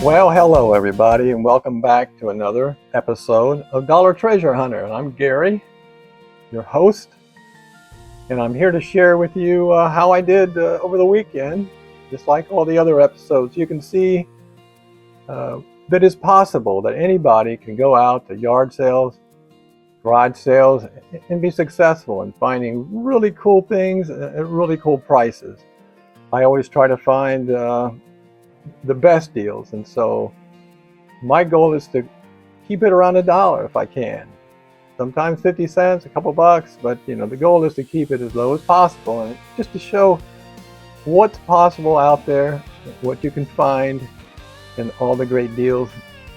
Well, hello everybody, and welcome back to another episode of Dollar Treasure Hunter. And I'm Gary, your host, and I'm here to share with you how I did over the weekend. Just like all the other episodes, you can see that it's possible that anybody can go out to yard sales, garage sales, and be successful in finding really cool things at really cool prices. I always try to find the best deals, and so my goal is to keep it around $1 if I can. Sometimes 50 cents, a couple bucks, but the goal is to keep it as low as possible, and just to show what's possible out there, what you can find, and all the great deals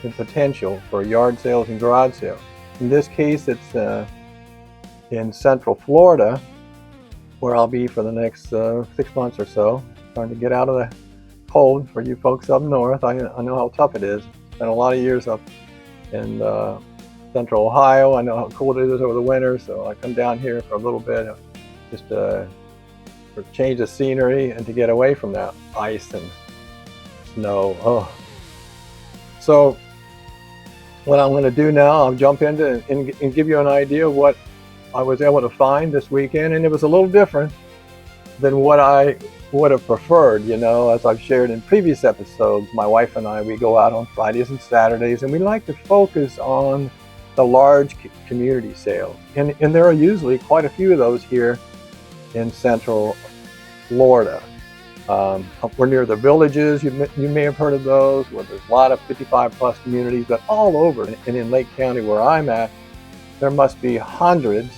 and potential for yard sales and garage sales. In this case, it's in Central Florida, where I'll be for the next 6 months or so, trying to get out of the cold for you folks up north. I know how tough it is. Spent a lot of years up in Central Ohio. I know how cold it is over the winter, so I come down here for a little bit, just for change of scenery and to get away from that ice and snow. Oh, so what I'm going to do now, I'll jump into and give you an idea of what I was able to find this weekend, and it was a little different than what I would have preferred. As I've shared in previous episodes, my wife and I, we go out on Fridays and Saturdays, and we like to focus on the large community sales, and there are usually quite a few of those here in Central Florida. We're near the villages. You may have heard of those, where there's a lot of 55 plus communities, but all over, and in Lake County where I'm at, there must be hundreds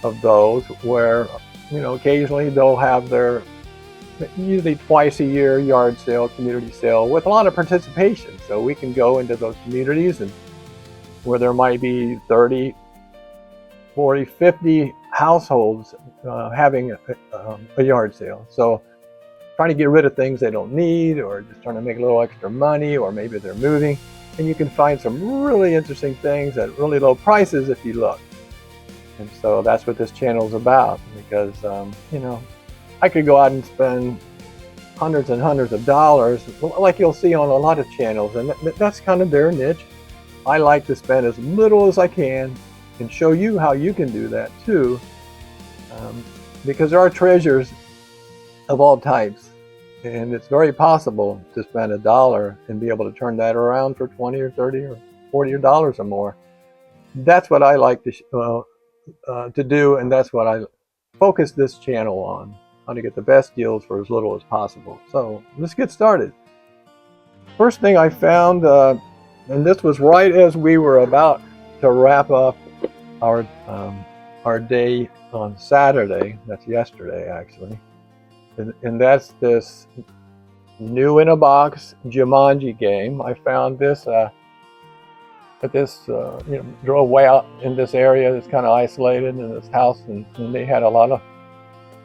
of those where occasionally they'll have their usually twice a year yard sale, community sale, with a lot of participation. So we can go into those communities and where there might be 30, 40, 50 households having a yard sale. So trying to get rid of things they don't need, or just trying to make a little extra money, or maybe they're moving. And you can find some really interesting things at really low prices if you look. And so that's what this channel is about, because I could go out and spend hundreds and hundreds of dollars, like you'll see on a lot of channels, and that's kind of their niche. I like to spend as little as I can and show you how you can do that too, because there are treasures of all types, and it's very possible to spend $1 and be able to turn that around for 20 or 30 or 40 dollars or more. That's what I like to do, and that's what I focus this channel on, how to get the best deals for as little as possible. So let's get started. First thing I found, and this was right as we were about to wrap up our day on Saturday. That's yesterday, actually. And that's this new in a box Jumanji game. I found this at this, drove way out in this area that's kind of isolated in this house, and they had a lot of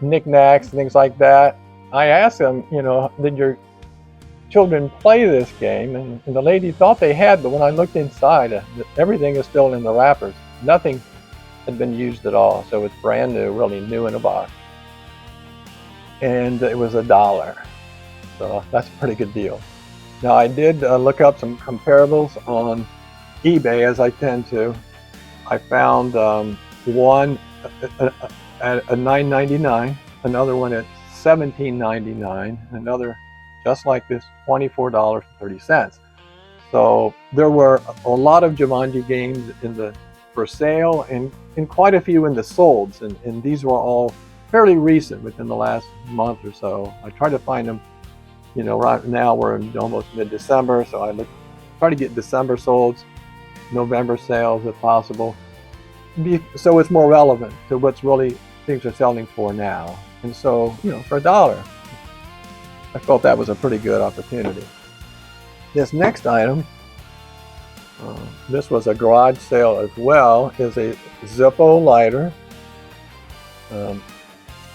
knickknacks, things like that. I asked them, did your children play this game? And the lady thought they had, but when I looked inside, everything is still in the wrappers. Nothing had been used at all, so it's brand new, really new in a box. And it was $1, so that's a pretty good deal. Now I did look up some comparables on eBay, as I tend to. I found one at $9.99, another one at $17.99, another just like this, $24.30. So there were a lot of Jumanji games for sale, and quite a few in the solds, and these were all fairly recent, within the last month or so. I try to find them, right now we're in almost mid-December, so I try to get December solds, November sales if possible, so it's more relevant to what's really things are selling for now. And so, for $1, I felt that was a pretty good opportunity. This next item, this was a garage sale as well, is a Zippo lighter.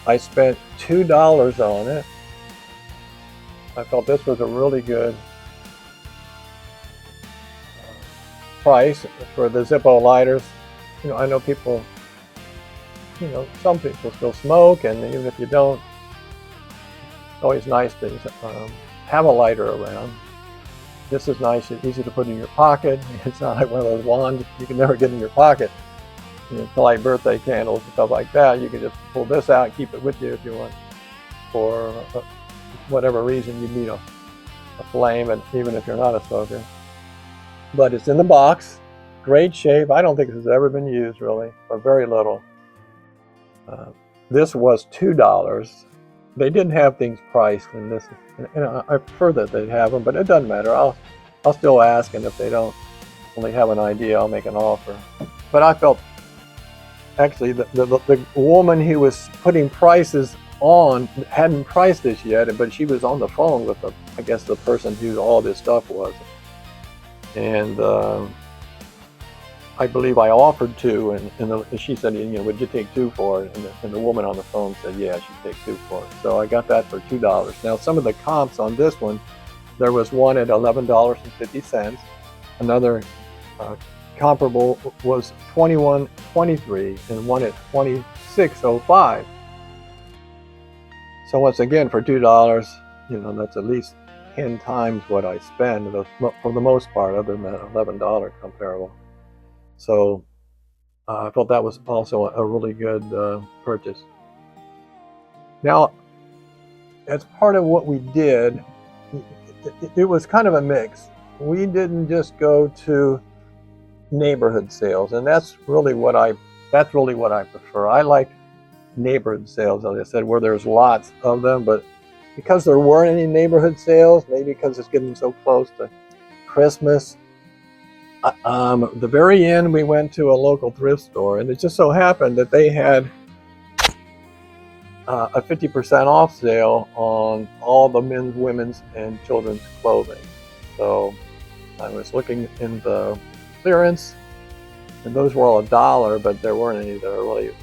I spent $2 on it. I felt this was a really good price for the Zippo lighters. I know people, some people still smoke, and even if you don't, it's always nice to have a lighter around. This is nice and easy to put in your pocket. It's not like one of those wands you can never get in your pocket. You know, to light birthday candles and stuff like that. You can just pull this out and keep it with you if you want, for whatever reason you need a flame, and even if you're not a smoker. But it's in the box, great shape. I don't think this has ever been used really, or very little. This was $2. They didn't have things priced, and this, and I prefer that they have them, but it doesn't matter. I'll still ask, and if they don't only have an idea, I'll make an offer. But I felt, actually, the woman who was putting prices on hadn't priced this yet, but she was on the phone with I guess the person who all this stuff was, and I believe I offered two, and she said, you know, would you take two for it? And the woman on the phone said, yeah, she'd take two for it. So I got that for $2. Now, some of the comps on this one, there was one at $11.50. Another comparable was $21.23, and one at $26.05. So once again, for $2, you know, that's at least 10 times what I spend for the most part, other than that $11 comparable. So I felt that was also a really good purchase. Now, as part of what we did, it was kind of a mix. We didn't just go to neighborhood sales, and that's really what I prefer. I like neighborhood sales, as I said, where there's lots of them, but because there weren't any neighborhood sales, maybe because it's getting so close to Christmas, at the very end we went to a local thrift store, and it just so happened that they had a 50% off sale on all the men's, women's, and children's clothing. So I was looking in the clearance, and those were all $1, but there weren't any that are really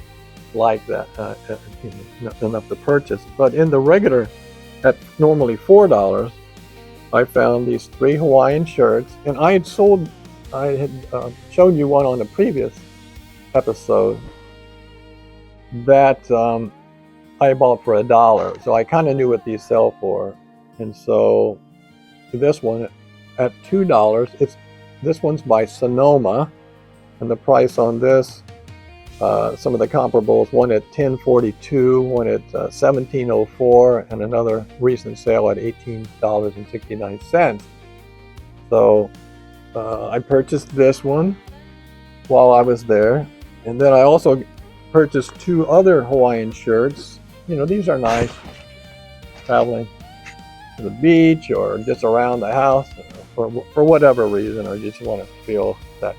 like that, enough to purchase. But in the regular, at normally $4, I found these 3 Hawaiian shirts, and I had showed you one on a previous episode that I bought for $1. So I kind of knew what these sell for, and so this one at $2. This one's by Sonoma, and the price on this, some of the comparables, one at $10.42, one at $17.04, and another recent sale at $18.69. So I purchased this one while I was there, and then I also purchased 2 other Hawaiian shirts. You know, these are nice traveling to the beach or just around the house for whatever reason, or you just want to feel that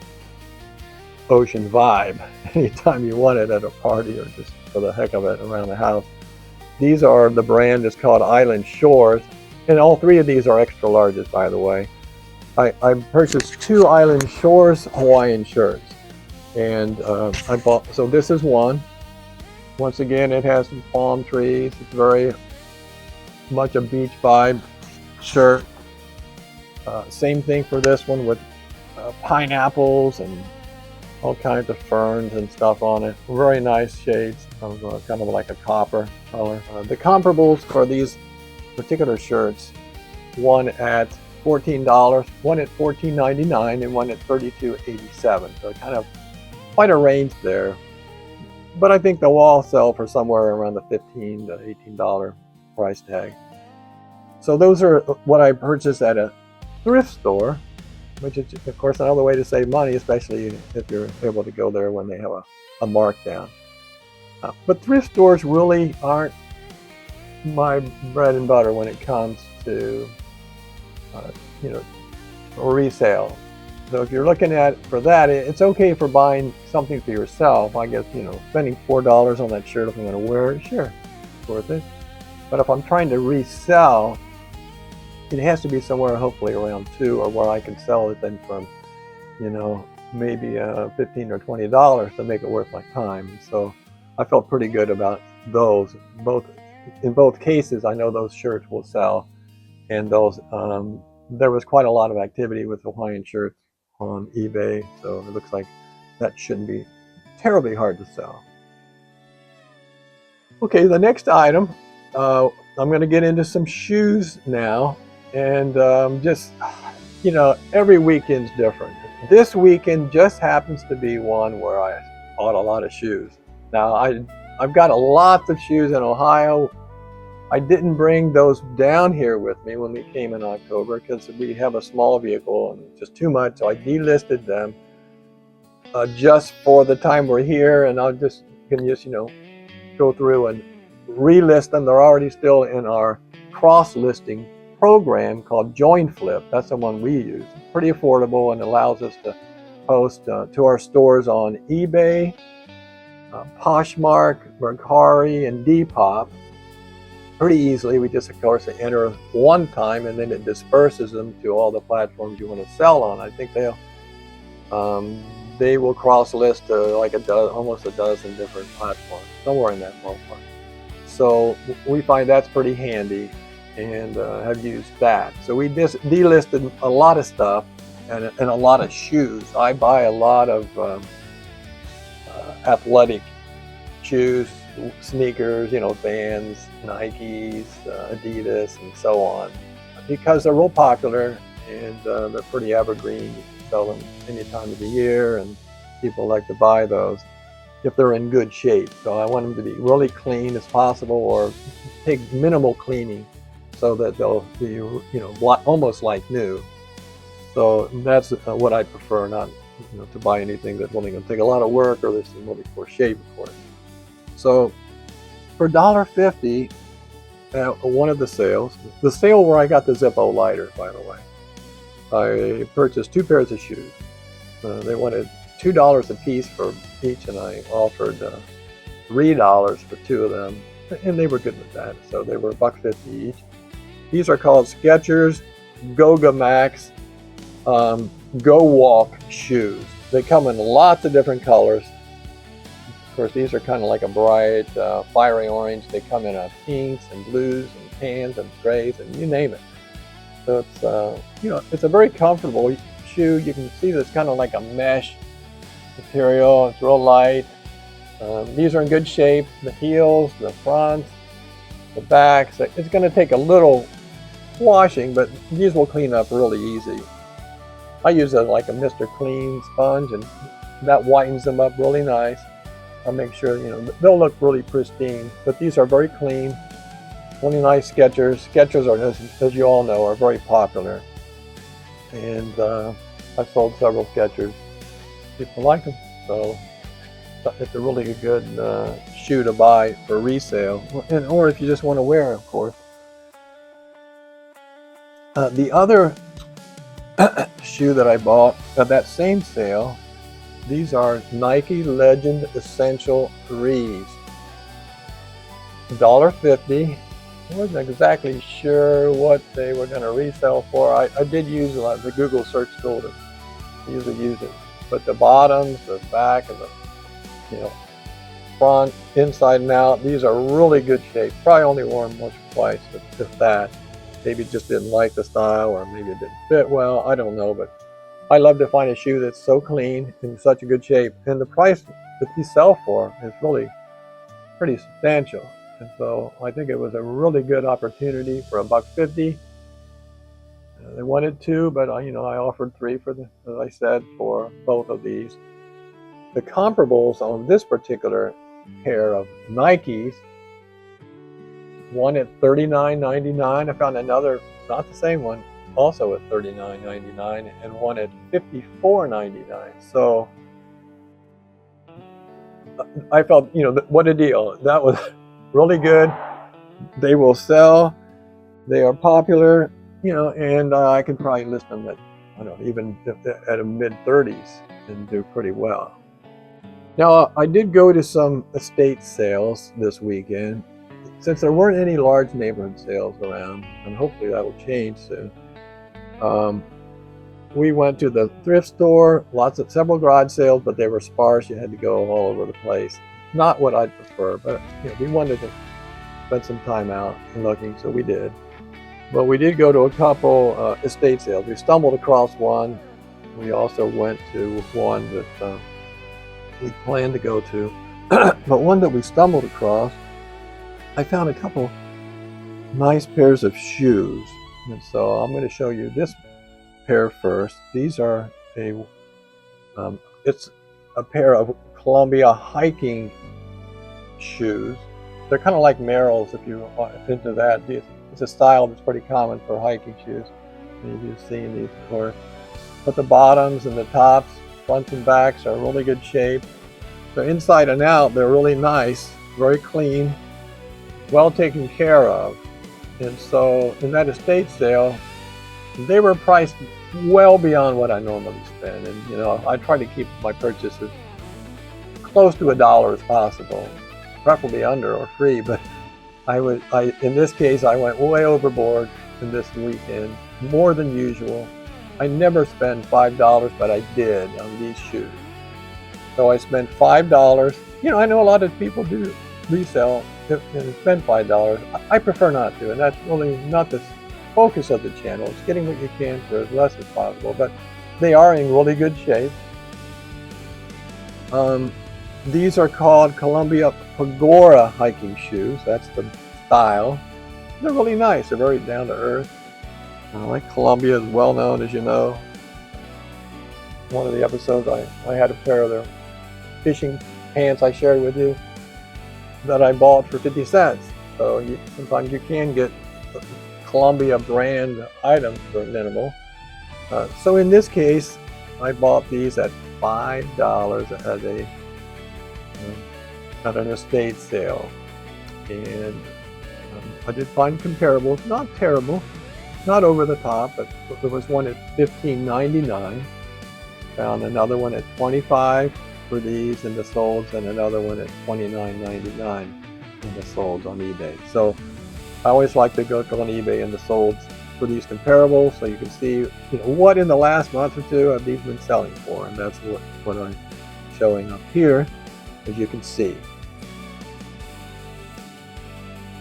ocean vibe anytime you want it, at a party or just for the heck of it around the house. These are, the brand is called Island Shores, and all 3 of these are extra larges, by the way. I purchased 2 Island Shores Hawaiian shirts, and I bought, so this is one. Once again, it has some palm trees. It's very much a beach vibe shirt. Same thing for this one, with pineapples and all kinds of ferns and stuff on it. Very nice shades of kind of like a copper color. The comparables for these particular shirts, one at $14, one at $14.99, and one at $32.87. So kind of quite a range there. But I think they'll all sell for somewhere around the $15 to $18 price tag. So those are what I purchased at a thrift store, which is, of course, another way to save money, especially if you're able to go there when they have a markdown. But thrift stores really aren't my bread and butter when it comes to resale. So if you're looking at for that, it's okay for buying something for yourself. I guess, spending $4 on that shirt if I'm going to wear it, sure, it's worth it. But if I'm trying to resell, it has to be somewhere hopefully around $2, or where I can sell it then from, maybe $15 or $20 to make it worth my time. So I felt pretty good about those. In both cases, I know those shirts will sell, and those there was quite a lot of activity with Hawaiian shirts on eBay, so it looks like that shouldn't be terribly hard to sell. Okay, the next item, I'm going to get into some shoes now, and just every weekend's different. This weekend just happens to be one where I bought a lot of shoes. Now I've got a lot of shoes in Ohio. I didn't bring those down here with me when we came in October because we have a small vehicle and it's just too much. So I delisted them just for the time we're here, and can just go through and relist them. They're already still in our cross-listing program called Join Flip. That's the one we use. It's pretty affordable and allows us to post to our stores on eBay, Poshmark, Mercari, and Depop pretty easily. We just, of course, enter one time and then it disperses them to all the platforms you want to sell on. I think they will cross-list like almost a dozen different platforms, somewhere in that ballpark. So we find that's pretty handy and have used that. So we just delisted a lot of stuff and a lot of shoes. I buy a lot of athletic shoes, sneakers, Vans, Nikes, Adidas, and so on, because they're real popular and they're pretty evergreen. You can sell them any time of the year, and people like to buy those if they're in good shape. So I want them to be really clean as possible, or take minimal cleaning, so that they'll be almost like new. So that's what I prefer, not to buy anything that's only going to take a lot of work or that's in really poor shape, of course. So for $1.50 at one of the sales, the sale where I got the Zippo lighter, by the way, I purchased 2 pairs of shoes. They wanted $2 a piece for each, and I offered $3 for 2 of them, and they were good with that. So they were $1.50 each. These are called Skechers Goga Max Go Walk shoes. They come in lots of different colors. Of course, these are kind of like a bright fiery orange. They come in pinks and blues and tans and grays and you name it. So it's it's a very comfortable shoe. You can see this kind of like a mesh material. It's real light. These are in good shape. The heels, the fronts, the backs. It's going to take a little washing, but these will clean up really easy. I use like a Mr. Clean sponge, and that whitens them up really nice. I'll make sure they'll look really pristine. But these are very clean, really nice Skechers. Skechers are, as you all know, are very popular, and I've sold several Skechers. People like them, so it's a really good shoe to buy for resale, or if you just want to wear, of course. The other shoe that I bought at that same sale, these are Nike Legend Essential 3s. $1.50. I wasn't exactly sure what they were going to resell for. I did use the Google search tool to usually use it. But the bottoms, the back, and the front, inside and out, these are really good shape. Probably only worn once or twice, if that. Maybe just didn't like the style, or maybe it didn't fit well. I don't know, but I love to find a shoe that's so clean and in such a good shape. And the price that these sell for is really pretty substantial. And so I think it was a really good opportunity for $1.50. They wanted 2, but I offered 3 as I said, for both of these. The comparables on this particular pair of Nikes, one at $39.99. I found another, not the same one, also at $39.99, and one at $54.99. So I felt, what a deal. That was really good. They will sell. They are popular, and I could probably list them at, even at a mid-30s and do pretty well. Now, I did go to some estate sales this weekend. Since there weren't any large neighborhood sales around, and hopefully that will change soon, we went to the thrift store. Several garage sales, but they were sparse. You had to go all over the place. Not what I'd prefer, but we wanted to spend some time out and looking, so we did. But we did go to a couple estate sales. We stumbled across one. We also went to one that we planned to go to, but one that we stumbled across, I found a couple nice pairs of shoes. And so I'm going to show you this pair first. These are it's a pair of Columbia hiking shoes. They're kind of like Merrell's if you are into that. It's a style that's pretty common for hiking shoes. Maybe you've seen these before. But the bottoms and the tops, fronts and backs, are in really good shape. So inside and out, they're really nice, very clean, well taken care of. And so in that estate sale, they were priced well beyond what I normally spend. And you know, I try to keep my purchases close to $1 as possible, preferably under or free. But in this case, I went way overboard in this weekend, more than usual. I never spend $5, but I did on these shoes. So I spent $5. You know, I know a lot of people do resell and spend $5. I prefer not to, and that's really not the focus of the channel. It's getting what you can for as less as possible, but they are in really good shape. These are called Columbia Pagora hiking shoes. That's the style. They're really nice. They're very down to earth. Like Columbia is well known, as you know. One of the episodes, I had a pair of their fishing pants I shared with you that I bought for 50 cents. So sometimes you can get Columbia brand items for minimal. So in this case, I bought these at $5 at an estate sale. And I did find comparables, not terrible, not over the top, but there was one at $15.99. Found another one at $25 for these in the solds, and another one at $29.99 in the solds on eBay. So I always like to go to on eBay in the solds for these comparables, so you can see, you know, what in the last month or two have these been selling for, and that's what I'm showing up here, as you can see.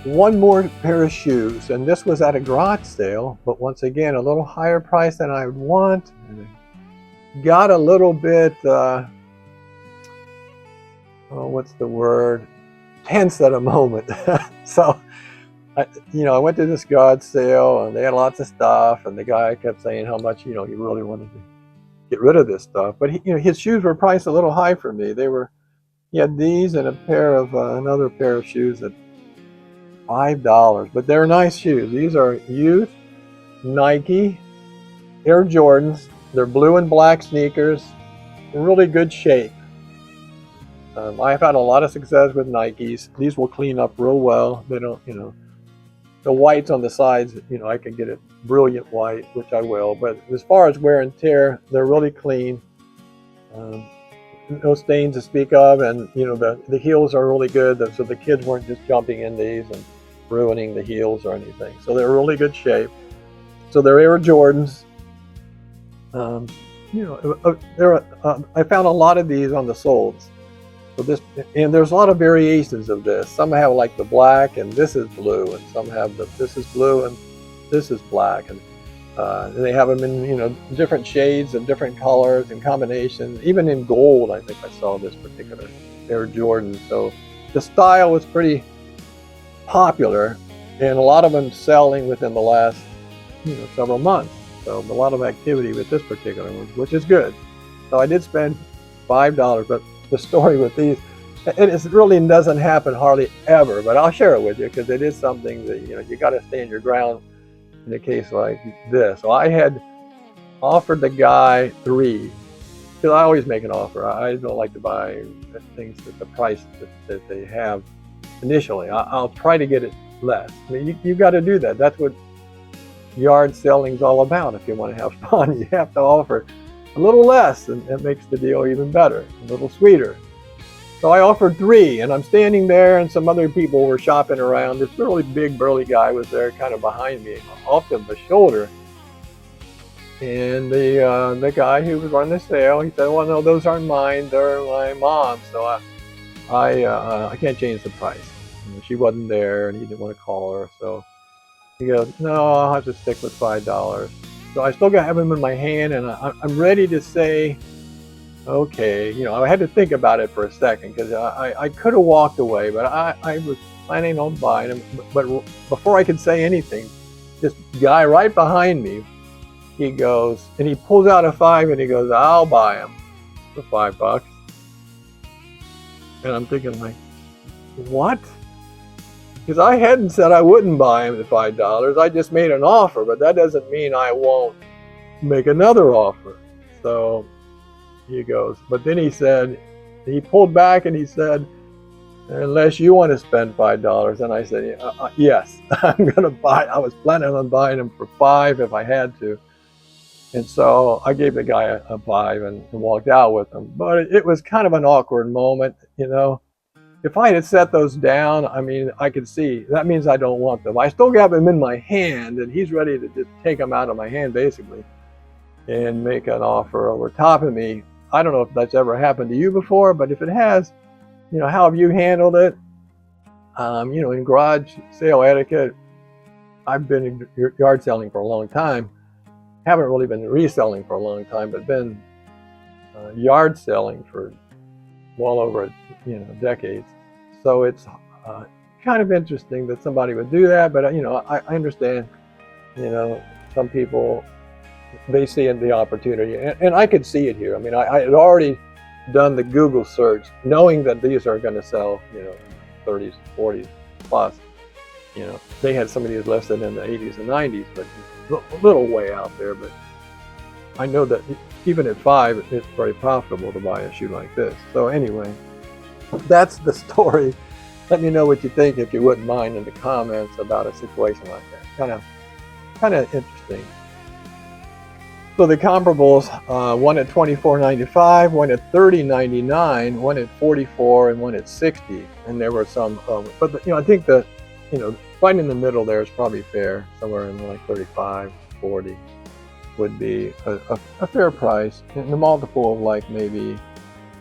One more pair of shoes, and this was at a garage sale, but once again, a little higher price than I would want. And got a little bit, what's the word? Tense at a moment. So, I went to this garage sale, and they had lots of stuff, and the guy kept saying how much, he really wanted to get rid of this stuff. But his shoes were priced a little high for me. He had these and another pair of shoes at $5, but they're nice shoes. These are youth Nike Air Jordans. They're blue and black sneakers, in really good shape. I've had a lot of success with Nikes. These will clean up real well. They don't, the whites on the sides, I can get it brilliant white, which I will. But as far as wear and tear, they're really clean. No stains to speak of, and the heels are really good, so the kids weren't just jumping in these and ruining the heels or anything. So they're really good shape. So they're Air Jordans. I found a lot of these on the solds. So and there's a lot of variations of this. Some have like the black and this is blue, and some have this is blue and this is black, and they have them in different shades and different colors and combinations. Even in gold, I think I saw this particular Air Jordan. So the style was pretty popular, and a lot of them selling within the last several months. So a lot of activity with this particular one, which is good. So I did spend $5, but the story with these, it really doesn't happen hardly ever, but I'll share it with you because it is something that you got to stand your ground in a case like this. So I had offered the guy $3, because I always make an offer. I don't like to buy things at the price that they have initially. I'll try to get it less. I mean, you got to do that. That's what yard selling is all about. If you want to have fun, you have to offer a little less, and it makes the deal even better, a little sweeter. So I offered $3, and I'm standing there, and some other people were shopping around. This really big burly guy was there kind of behind me, off to the shoulder. And the guy who was running the sale, he said, well, no, those aren't mine, they're my mom's. So I can't change the price. She wasn't there, and he didn't want to call her. So he goes, no, I'll have to stick with $5. So I still have them in my hand, and I'm ready to say, okay. I had to think about it for a second, because I could have walked away, but I was planning on buying them. But before I could say anything, this guy right behind me he goes, and he pulls out a 5 and he goes, I'll buy him for $5. And I'm thinking like, what? Because I hadn't said I wouldn't buy him at $5. I just made an offer, but that doesn't mean I won't make another offer. So he goes, but then he said, he pulled back and he said, unless you want to spend $5. And I said, yes, I'm going to buy. I was planning on buying him for $5 if I had to. And so I gave the guy a $5 and walked out with him. But it was kind of an awkward moment, you know. If I had set those down, I mean, I could see, that means I don't want them. I still have them in my hand, and he's ready to just take them out of my hand, basically, and make an offer over top of me. I don't know if that's ever happened to you before, but if it has, you know, how have you handled it? You know, in garage sale etiquette, I've been in yard selling for a long time. Haven't really been reselling for a long time, but been yard selling for well over, you know, decades. So it's kind of interesting that somebody would do that, but you know, I understand, you know, some people, they see the opportunity, and I could see it here. I mean, I had already done the Google search, knowing that these are going to sell, you know, 30s, 40s plus. You know, they had some of these listed in the 80s and 90s, but a little way out there. But I know that even at $5, it's very profitable to buy a shoe like this. So anyway, that's the story. Let me know what you think, if you wouldn't mind, in the comments about a situation like that. Kind of interesting. So the comparables, one at $24.95, one at $30.99, one at $44, and one at $60. And there were some, but you know, I think that, you know, right in the middle there is probably fair. Somewhere in like 35, 40 would be a fair price, and a multiple of like maybe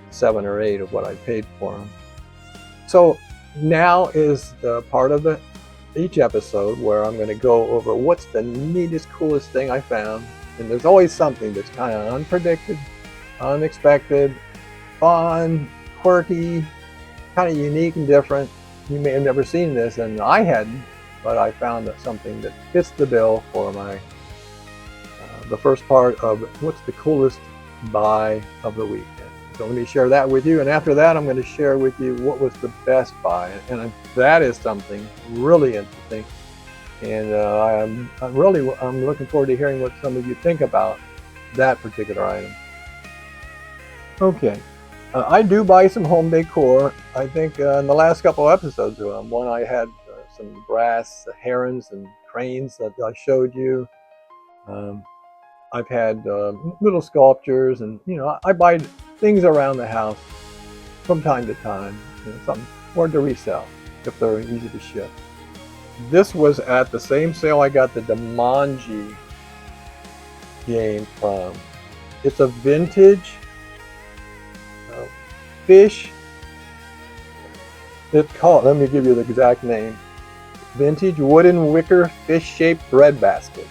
7 or 8 of what I paid for them. So now is the part of each episode where I'm going to go over what's the neatest, coolest thing I found. And there's always something that's kind of unpredicted, unexpected, fun, quirky, kind of unique and different. You may have never seen this, and I hadn't, but I found something that fits the bill for my the first part of what's the coolest buy of the weekend. So let me share that with you, and after that I'm going to share with you what was the best buy, and that is something really interesting. And I'm looking forward to hearing what some of you think about that particular item. Okay, I do buy some home decor. I think in the last couple of episodes, one I had some brass herons and cranes that I showed you. I've had little sculptures, and you know, I buy things around the house from time to time, you know, something or to resell if they're easy to ship. This was at the same sale I got the Jumanji game from. It's a vintage fish. It's called, let me give you the exact name, vintage wooden wicker fish-shaped bread basket.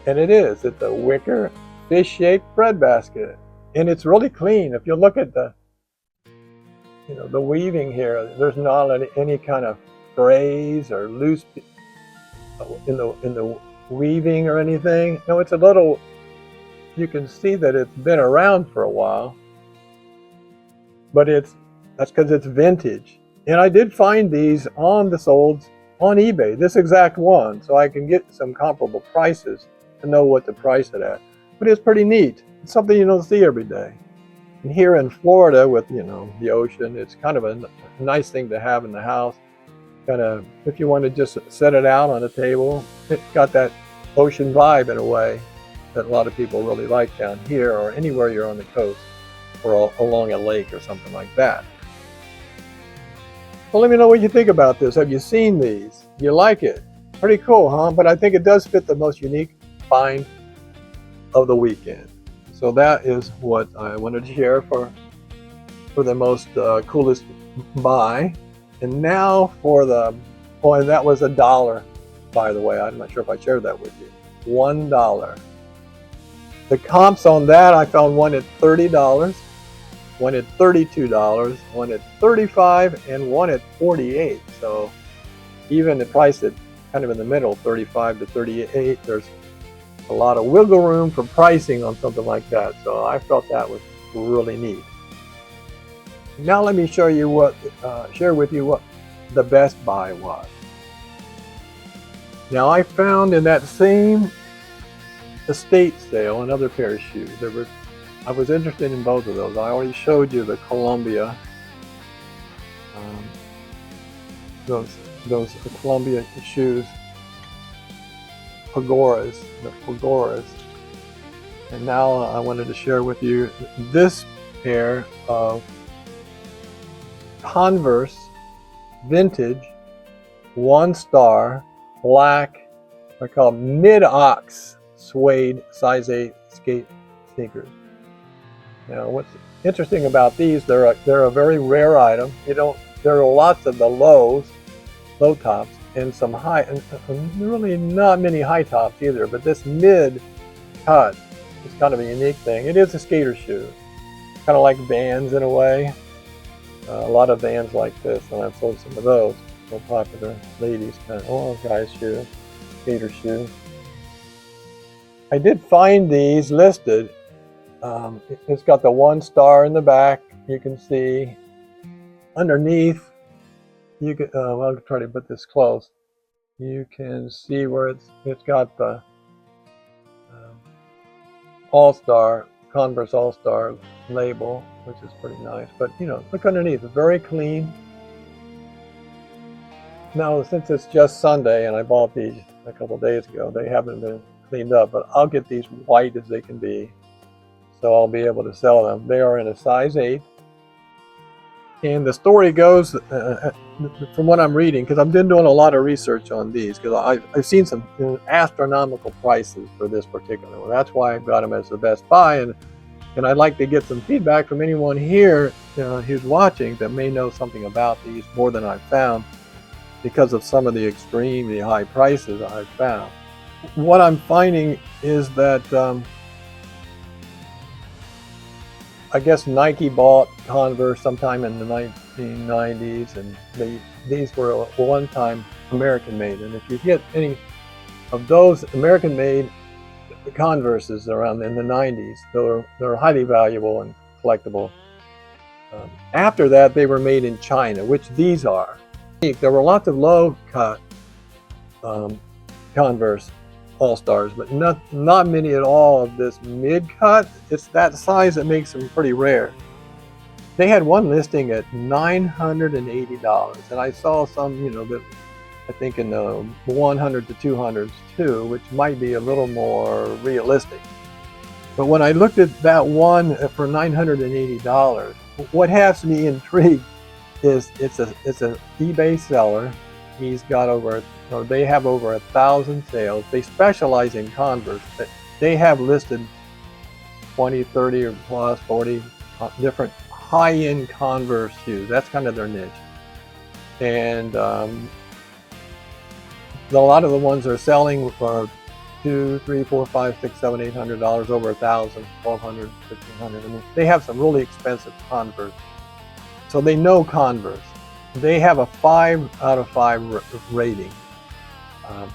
And it's a wicker fish-shaped bread basket. And it's really clean. If you look at the, you know, the weaving here, there's not any kind of frays or loose in the weaving or anything. No, it's a little, you can see that it's been around for a while, but that's because it's vintage. And I did find these on the solds on eBay, this exact one, so I can get some comparable prices to know what to price it at. But it's pretty neat. It's something you don't see every day. And here in Florida with, you know, the ocean, it's kind of a nice thing to have in the house. Kind of, if you want to just set it out on a table, it's got that ocean vibe in a way that a lot of people really like down here or anywhere you're on the coast or along a lake or something like that. Well, let me know what you think about this. Have you seen these? You like it? Pretty cool, huh? But I think it does fit the most unique find of the weekend. So that is what I wanted to share for the most coolest buy. And now for and that was $1, by the way. I'm not sure if I shared that with you. $1. The comps on that, I found one at $30, one at $32, one at $35, and one at $48. So even the price at kind of in the middle, $35 to $38, there's a lot of wiggle room for pricing on something like that. So I felt that was really neat. Now let me share with you what the best buy was. Now I found in that same estate sale another pair of shoes. I was interested in both of those. I already showed you the Columbia, those Columbia shoes, the Pagoras. And now I wanted to share with you this pair of Converse vintage 1-star black, I call mid-ox suede size 8 skate sneakers. Now what's interesting about these, they're a very rare item. There are lots of the low tops and some high, and really not many high tops either, but this mid cut is kind of a unique thing. It is a skater shoe, kind of like Vans in a way. A lot of Vans like this, and I've sold some of those. So popular ladies kind of, guys shoe, skater shoe. I did find these listed. It's got the 1-star in the back. You can see underneath. You can. I'll try to put this close. You can see where it's got the All-Star, Converse All-Star label, which is pretty nice. But look underneath. It's very clean. Now, since it's just Sunday and I bought these a couple days ago, they haven't been cleaned up, but I'll get these white as they can be, so I'll be able to sell them. They are in a size 8, and the story goes, from what I'm reading, because I've been doing a lot of research on these, because I've seen some astronomical prices for this particular one. That's why I got them as the best buy, and I'd like to get some feedback from anyone here who's watching that may know something about these more than I've found, because of some of the extremely high prices I've found. What I'm finding is that I guess Nike bought Converse sometime in the 1990s, and these were one time American made. And if you get any of those American made Converses around in the 90s, they're highly valuable and collectible. After that, they were made in China, which these are. There were lots of low cut Converse All-Stars, but not many at all of this mid cut. It's that size that makes them pretty rare. They had one listing at $980, and I saw some, that I think in the 100 to 200s too, which might be a little more realistic. But when I looked at that one for $980, what has me intrigued is it's an eBay seller. He's got they have over 1,000 sales. They specialize in Converse. They have listed 20, 30 or plus 40 different high-end Converse shoes. That's kind of their niche. And a lot of the ones they're selling for $200, $300, $400, $500, $600, $700, $800, over 1,000, $1,200, $1,500. I mean, they have some really expensive Converse. So they know Converse. They have a 5 out of 5 rating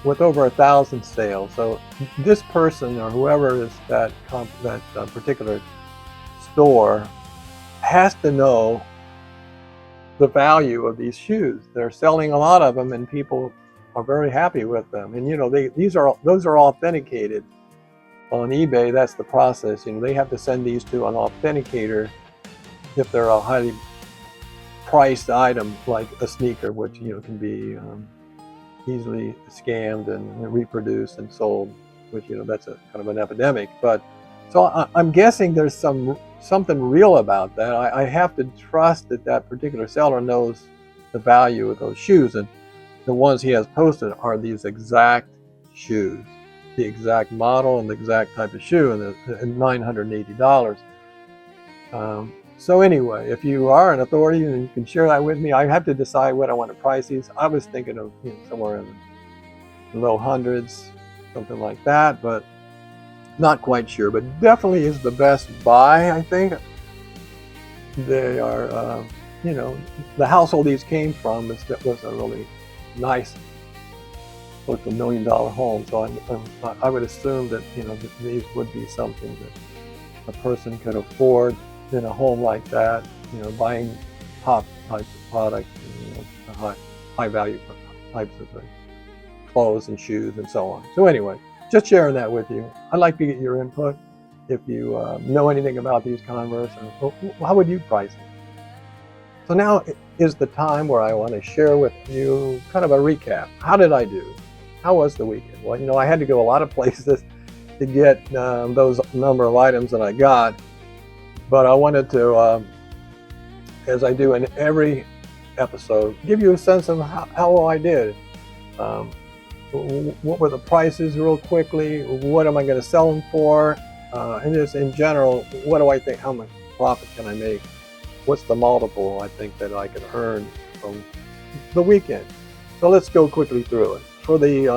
with over 1,000 sales. So this person or whoever is that particular store has to know the value of these shoes. They're selling a lot of them, and people are very happy with them. And those are authenticated on eBay. That's the process. They have to send these to an authenticator if they're a highly priced item like a sneaker, which can be easily scammed and reproduced and sold, which that's a kind of an epidemic. But so I'm guessing there's something real about that. I have to trust that particular seller knows the value of those shoes, and the ones he has posted are these exact shoes, the exact model and the exact type of shoe, and $980. So anyway, if you are an authority and you can share that with me, I have to decide what I want to price these. I was thinking of somewhere in the low hundreds, something like that, but not quite sure. But definitely is the best buy, I think. They are, the household these came from was a really nice close to $1 million home. So I would assume that, you know, that these would be something that a person could afford in a home like that. You know, buying top types of products, and, you know, high value types of clothes and shoes and so on. So anyway, just sharing that with you. I'd like to get your input. If you know anything about these Converse, or how would you price them? So now is the time where I want to share with you kind of a recap. How did I do? How was the weekend? Well, you know, I had to go a lot of places to get those number of items that I got, but I wanted to, as I do in every episode, give you a sense of how I did. What were the prices real quickly? What am I going to sell them for? And just in general, what do I think? How much profit can I make? What's the multiple I think that I can earn from the weekend? So let's go quickly through it. For the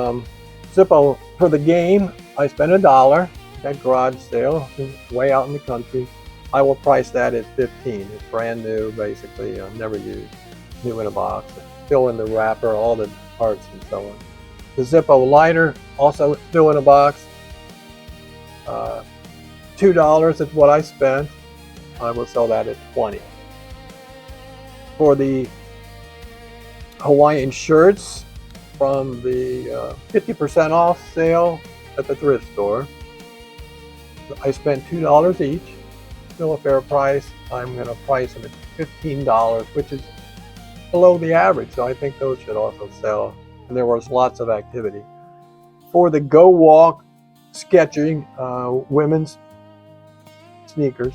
Zippo, for the game, I spent $1 at garage sale, way out in the country. I will price that at $15. It's brand new, basically, never used, new in a box. Still in the wrapper, all the parts and so on. The Zippo lighter, also still in a box. $2 is what I spent. I will sell that at $20. For the Hawaiian shirts from the 50% off sale at the thrift store, I spent $2 each. Still a fair price. I'm going to price them at $15, which is below the average, so I think those should also sell. And there was lots of activity. For the Go Walk sketching women's sneakers,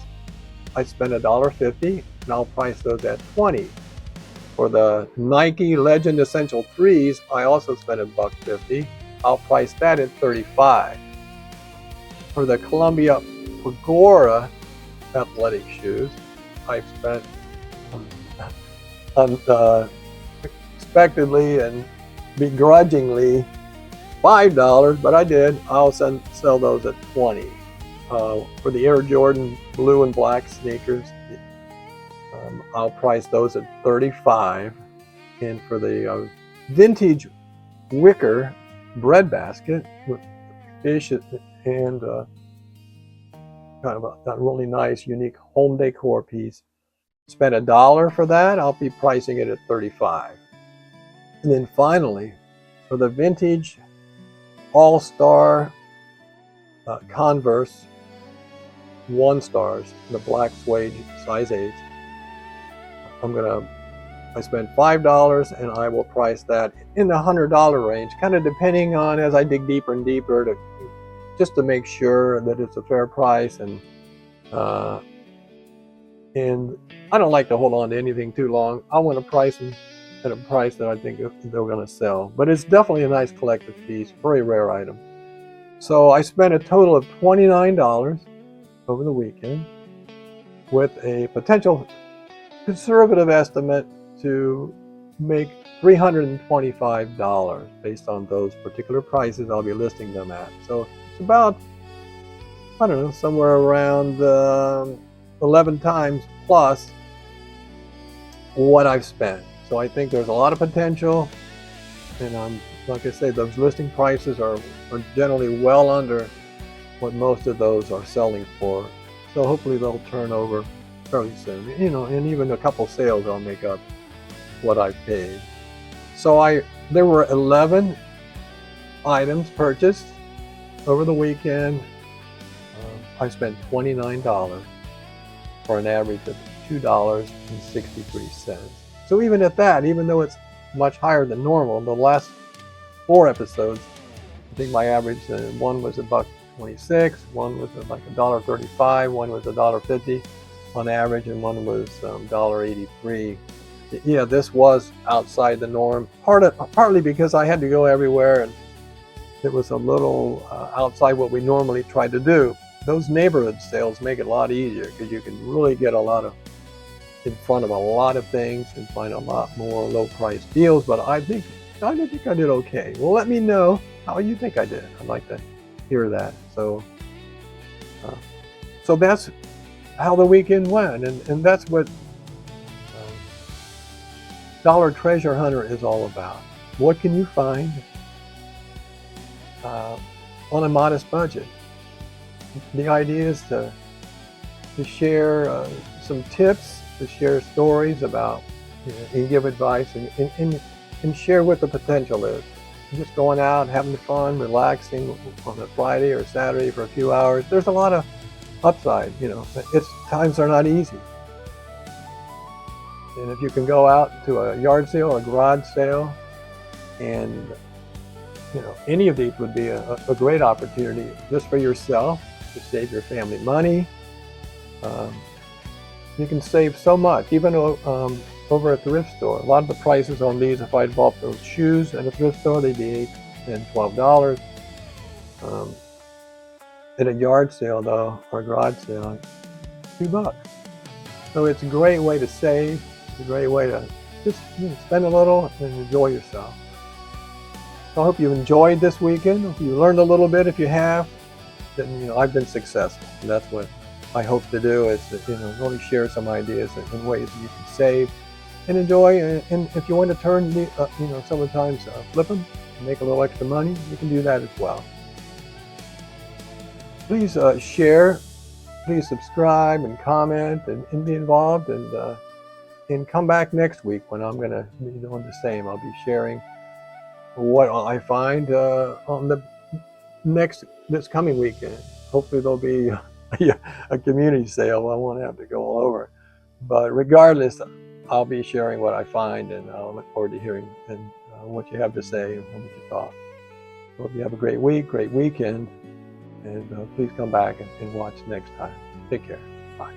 I spent $1.50, and I'll price those at $20. For the Nike Legend Essential 3s, I also spent $1.50. I'll price that at $35. For the Columbia Agora athletic shoes, I spent unexpectedly and begrudgingly $5, but I did. I'll sell those at $20. For the Air Jordan blue and black sneakers, I'll price those at $35. And for the vintage wicker bread basket with fish and kind of a really nice, unique home decor piece, spent $1 for that. I'll be pricing it at $35. And then finally, for the vintage all-star Converse 1-stars, the black suede size 8, I spent $5, and I will price that in the $100 range, kind of depending on, as I dig deeper and deeper, just to make sure that it's a fair price. And I don't like to hold on to anything too long. I want to price them at a price that I think they're going to sell. But it's definitely a nice collector's piece, very rare item. So I spent a total of $29 over the weekend, with a potential conservative estimate to make $325 based on those particular prices I'll be listing them at. So it's about, I don't know, somewhere around 11 times plus what I've spent. So I think there's a lot of potential, and like I say, those listing prices are generally well under what most of those are selling for. So hopefully they'll turn over fairly soon. You know, and even a couple sales I'll make up what I've paid. So there were 11 items purchased over the weekend. I spent $29 for an average of $2.63. So even at that, even though it's much higher than normal, the last 4 episodes, I think my average, one was $1.26, one was like $1.35, one was $1.50 on average, and one was $1.83. Yeah, this was outside the norm, partly because I had to go everywhere, and it was a little outside what we normally try to do. Those neighborhood sales make it a lot easier because you can really get in front of a lot of things and find a lot more low-price deals. But I think I did okay. Well, let me know how you think I did. I'd like to hear that. So that's how the weekend went, and that's what Dollar Treasure Hunter is all about. What can you find uh, on a modest budget. The idea is to share some tips, to share stories about, and give advice, and share what the potential is. Just going out, having fun, relaxing on a Friday or Saturday for a few hours. There's a lot of upside, times are not easy. And if you can go out to a yard sale or a garage sale, and any of these would be a great opportunity just for yourself to save your family money. You can save so much, even over a thrift store. A lot of the prices on these, if I bought those shoes at a thrift store, they'd be $8, $10, $12. At a yard sale, though, or a garage sale, $2. So it's a great way to save. It's a great way to just spend a little and enjoy yourself. So I hope you enjoyed this weekend. If you learned a little bit, if you have, then I've been successful. And that's what I hope to do, is to really share some ideas and ways that you can save and enjoy. And if you want to turn, sometimes flip them and make a little extra money, you can do that as well. Please share, please subscribe and comment and be involved, and come back next week when I'm going to be doing the same. I'll be sharing what I find on this coming weekend. Hopefully there'll be a community sale. I won't have to go all over. But regardless, I'll be sharing what I find, and I'll look forward to hearing what you have to say and what you thought. So hope you have a great week, great weekend, and please come back and watch next time. Take care. Bye.